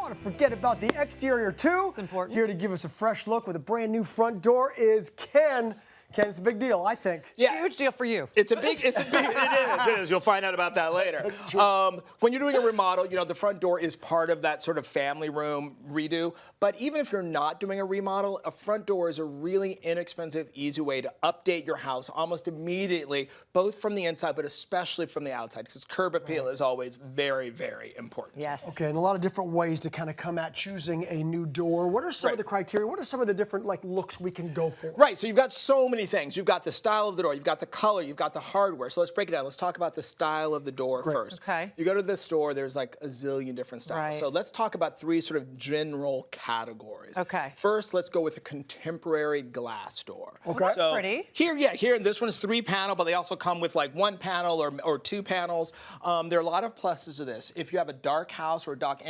want to forget about the exterior too. It's important. Here to give us a fresh look with a brand new front door is Ken. Ken, it's a big deal, I think. Yeah. Huge deal for you. It is. You'll find out about that later. That's true. When you're doing a remodel, the front door is part of that sort of family room redo. But even if you're not doing a remodel, a front door is a really inexpensive, easy way to update your house almost immediately, both from the inside, but especially from the outside, because curb appeal is always very, very important. Yes. Okay, and a lot of different ways to kind of come at choosing a new door. What are some of the criteria? What are some of the different looks we can go for? Right, so you've got so many things. You've got the style of the door, you've got the color, you've got the hardware. So let's break it down. Let's talk about the style of the door first. Okay. You go to the store, there's like a zillion different styles. Right. So let's talk about three sort of general categories. Okay. First, let's go with a contemporary glass door. Okay. That's So pretty. Here, this one's 3-panel, but they also come with like 1 panel or 2 panels. There are a lot of pluses to this. If you have a dark house or a dark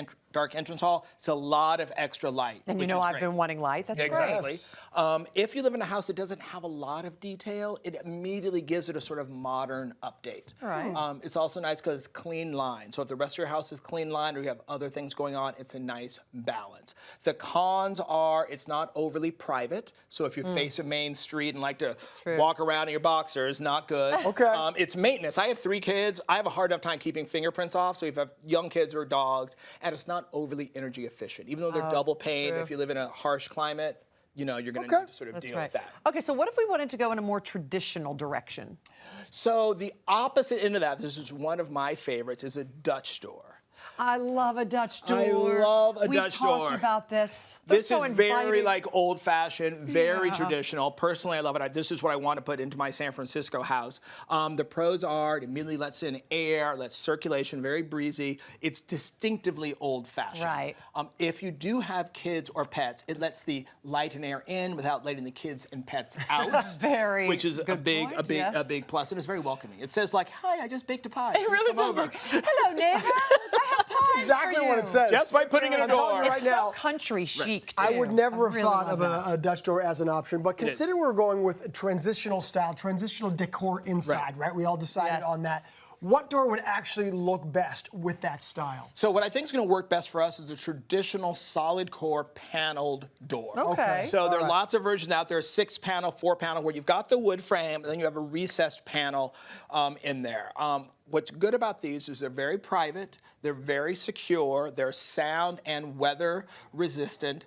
entrance hall, it's a lot of extra light. And which you know is I've great. been wanting light. That's Exactly. great. If you live in a house that doesn't have a lot of detail, it immediately gives it a sort of modern update. All right. It's also nice because it's clean line. So if the rest of your house is clean line or you have other things going on, it's a nice balance. The cons are it's not overly private. So if you face a main street and like to walk around in your boxers, not good. Okay. It's maintenance. I have 3 kids. I have a hard enough time keeping fingerprints off. So if you have young kids or dogs, and it's not overly energy efficient. Even though they're double pane, if you live in a harsh climate, you're going to need to sort of deal with that. Okay, so what if we wanted to go in a more traditional direction? So the opposite end of that, this is one of my favorites, is a Dutch door. I love a Dutch door. I love a Dutch door. We talked about this. They're This so is very inviting. like old-fashioned, very traditional. Personally, I love it. This is what I want to put into my San Francisco house. The pros are it immediately lets in air, lets circulation, very breezy. It's distinctively old-fashioned. Right. If you do have kids or pets, it lets the light and air in without letting the kids and pets out. Very which is a good big, point, a big plus, and it's very welcoming. It says like, "Hi, I just baked a pie." It really does. Like, hello, neighbor. I have pies That's exactly for what you. it says. Just by putting in a I'm telling door. you right It's so now, country chic, too. I would never have really thought love of a Dutch door as an option, but considering we're going with a transitional style, transitional decor inside, right? We all decided on that. What door would actually look best with that style? So what I think is going to work best for us is a traditional solid core paneled door. Okay. So there are lots of versions out there, 6-panel, 4-panel, where you've got the wood frame, and then you have a recessed panel in there. What's good about these is they're very private, they're very secure, they're sound and weather resistant.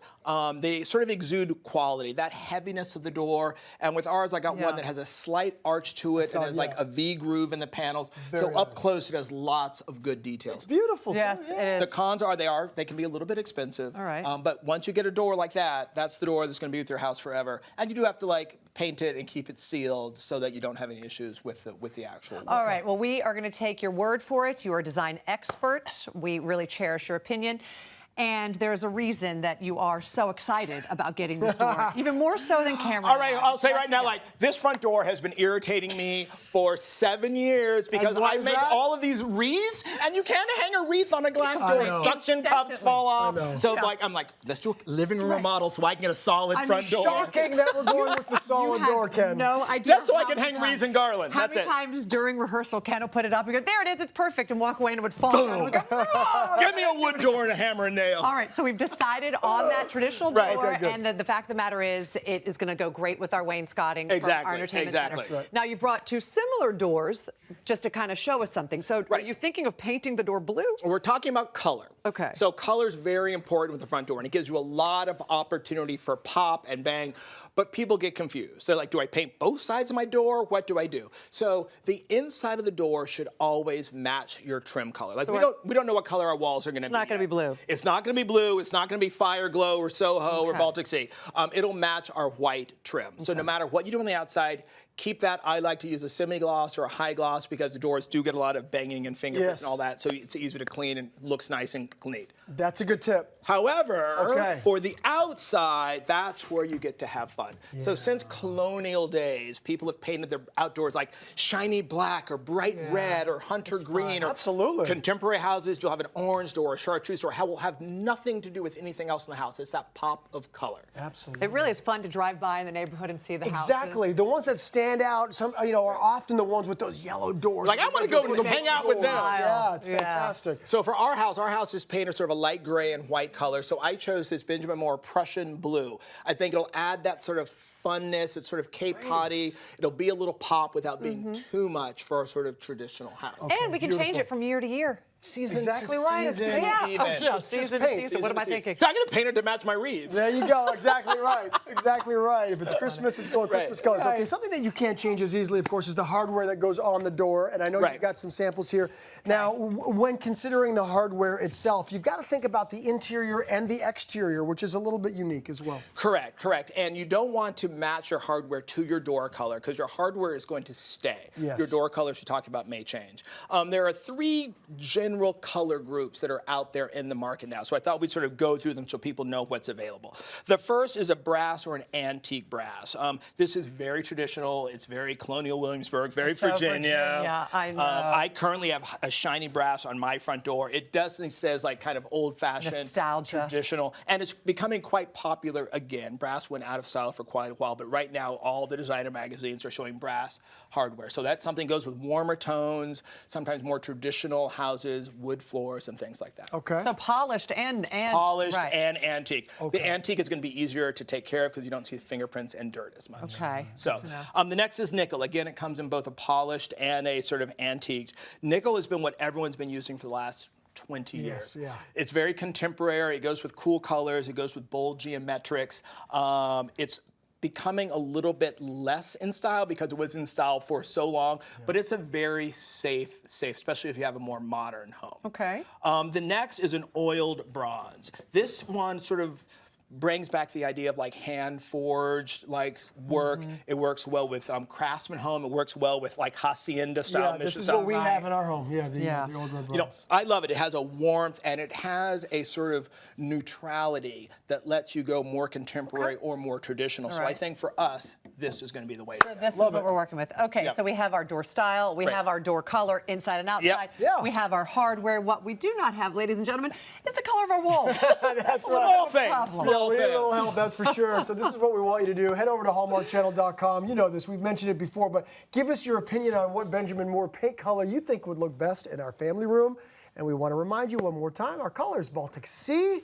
They sort of exude quality, that heaviness of the door. And with ours, I got one that has a slight arch to it and has like a V groove in the panels. So up close, it has lots of good details. It's beautiful. Yes, too, it is. The cons are they can be a little bit expensive. All right. But once you get a door like that, that's the door that's going to be with your house forever. And you do have to like paint it and keep it sealed so that you don't have any issues with the actual wood. All right, well, we are going to take your word for it. You are a design expert. We really cherish your opinion. And there's a reason that you are so excited about getting this door, even more so than Cameron. All right, I'll say right now, like, this front door has been irritating me for 7 years because I make all of these wreaths, and you can't hang a wreath on a glass door. Suction cups fall off. So, like, I'm like, let's do a living room remodel so I can get a solid front door. Shocking that we're going with the solid door, Ken. No idea. Just so I can hang wreaths and garland. How That's many it. times during rehearsal Ken will put it up and go, there it is, it's perfect, and walk away and it would fall down. And go, "Oh, Give me a wood door and a hammer and nail. All right, so we've decided on that traditional door, Right, and the fact of the matter is, it is going to go great with our wainscoting from our entertainment center. Right. Now, you brought 2 similar doors just to kind of show us something. So, are you thinking of painting the door blue? We're talking about color. Okay. So color's very important with the front door, and it gives you a lot of opportunity for pop and bang. But people get confused. They're like, do I paint both sides of my door? What do I do? So the inside of the door should always match your trim color. Like So we don't know what color our walls are going to be. It's not going to be blue. It's not going to be blue. It's not going to be Fire Glow or Soho or Baltic Sea. It'll match our white trim. So no matter what you do on the outside, keep that. I like to use a semi-gloss or a high gloss because the doors do get a lot of banging and fingerprints and all that. So it's easy to clean and looks nice and neat. That's a good tip. However, for the outside, that's where you get to have fun. So since colonial days, people have painted their outdoors like shiny black or bright red or hunter green. Or contemporary houses, you'll have an orange door, a chartreuse door. Will have nothing to do with anything else in the house. It's that pop of color. Absolutely. It really is fun to drive by in the neighborhood and see the houses. Exactly. The ones that stand stand out. Some, are often the ones with those yellow doors. Like, I want to go hang out with them. Yeah, it's fantastic. So for our house is painted sort of a light gray and white color. So I chose this Benjamin Moore Prussian blue. I think it'll add that sort of funness. It's sort of Cape Coddy. It'll be a little pop without being too much for a sort of traditional house. And we can change it from year to year. Season Exactly to right. season, even. Season to season. What am I thinking? So I'm going to paint it to match my wreaths. There you go. Exactly right. Exactly right. If it's Christmas, it's going Christmas colors. Okay, something that you can't change as easily, of course, is the hardware that goes on the door. And I know you've got some samples here. Now, when considering the hardware itself, you've got to think about the interior and the exterior, which is a little bit unique as well. Correct. And you don't want to match your hardware to your door color because your hardware is going to stay. Yes. Your door colors you talked about may change. There are 3 general color groups that are out there in the market now. So I thought we'd sort of go through them so people know what's available. The first is a brass or an antique brass. This is very traditional. It's very colonial Williamsburg, very Virginia. Yeah, I know. I currently have a shiny brass on my front door. It definitely says like kind of old-fashioned, nostalgia, traditional, and it's becoming quite popular again. Brass went out of style for quite a while, but right now all the designer magazines are showing brass hardware. So that's something that goes with warmer tones, sometimes more traditional houses, wood floors, and things like that. Okay. So polished and polished and antique. The antique is going to be easier to take care of because you don't see fingerprints and dirt as much. Okay. So the next is nickel. Again, it comes in both a polished and a sort of antique. Nickel has been what everyone's been using for the last 20 years. Yeah. It's very contemporary. It goes with cool colors. It goes with bold geometrics. It's becoming a little bit less in style because it was in style for so long, but it's a very safe, especially if you have a more modern home. Okay. The next is an oiled bronze. This one sort of brings back the idea of like hand forged like work. It works well with craftsman home. It works well with like hacienda style. Yeah, this is what we have in our home. The old red bronze. I love it. It has a warmth and it has a sort of neutrality that lets you go more contemporary or more traditional. So I think for us, this is going to be the way. So this is what we're working with. Okay, so we have our door style, we have our door color inside and outside. We have our hardware. What we do not have, ladies and gentlemen, is the color of our walls. That's Small things. We need a little help, that's for sure. So this is what we want you to do. Head over to hallmarkchannel.com. You know this, we've mentioned it before, but give us your opinion on what Benjamin Moore paint color you think would look best in our family room. And we want to remind you one more time, our color is Baltic Sea,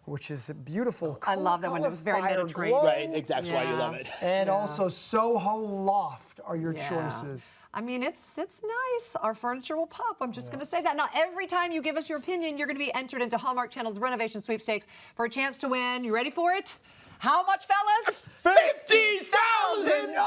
which is a beautiful color. I love that one. It was very Mediterranean. Right, exactly why you love it. And also Soho Loft are your choices. I mean, it's nice. Our furniture will pop. I'm just going to say that. Now, every time you give us your opinion, you're going to be entered into Hallmark Channel's renovation sweepstakes for a chance to win. You ready for it? How much, fellas? $50,000!